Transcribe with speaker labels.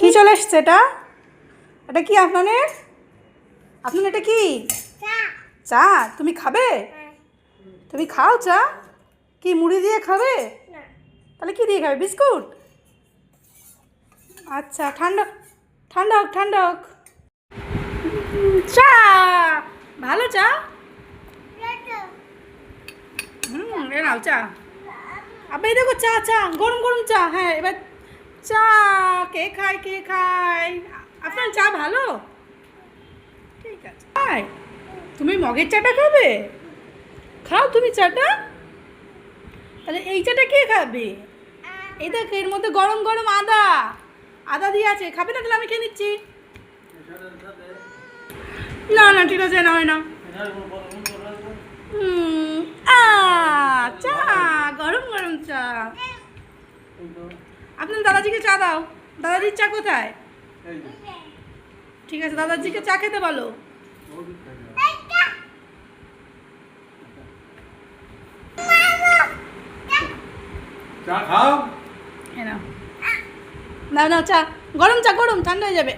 Speaker 1: কি চলে এসছে এটা? এটা কি আপনাদের? আপনার এটা কি? চা। তুমি খাবে? তুমি খাও চা? কি মুড়ি দিয়ে খাবে? তাহলে কি দিয়ে খাবে? বিস্কুট? আচ্ছা, ঠান্ডা ঠান্ডা হোক, ঠান্ডা হোক। চা ভালো চা। এ নাও চা। আবার এই দেখো চা, চা গরম গরম চা। হ্যাঁ, এবার চা কে খায়, কে খায়? আপনার চা ভালো? ঠিক আছে। তুমি মগের চাটা খাবে? খাও তুমি চাটা। তাহলে এই চাটা কে খাবে? এই দেখ, এর মধ্যে গরম গরম আদা আদা দিয়ে আছে। খাবে না? তাহলে আমি খেয়ে নিচ্ছি। না না, ঠিক আছে, না হয় না। চা, গরম গরম চা। আপনার দাদাজিকে চা দাও। দাদাজির চা কোথায়? ঠিক আছে, দাদাজিকে চা খেতে বলো।
Speaker 2: চা খাও।
Speaker 1: হ্যাঁ, নাও নাও নাও চা। গরম চা, গরম, ঠান্ডা হয়ে যাবে।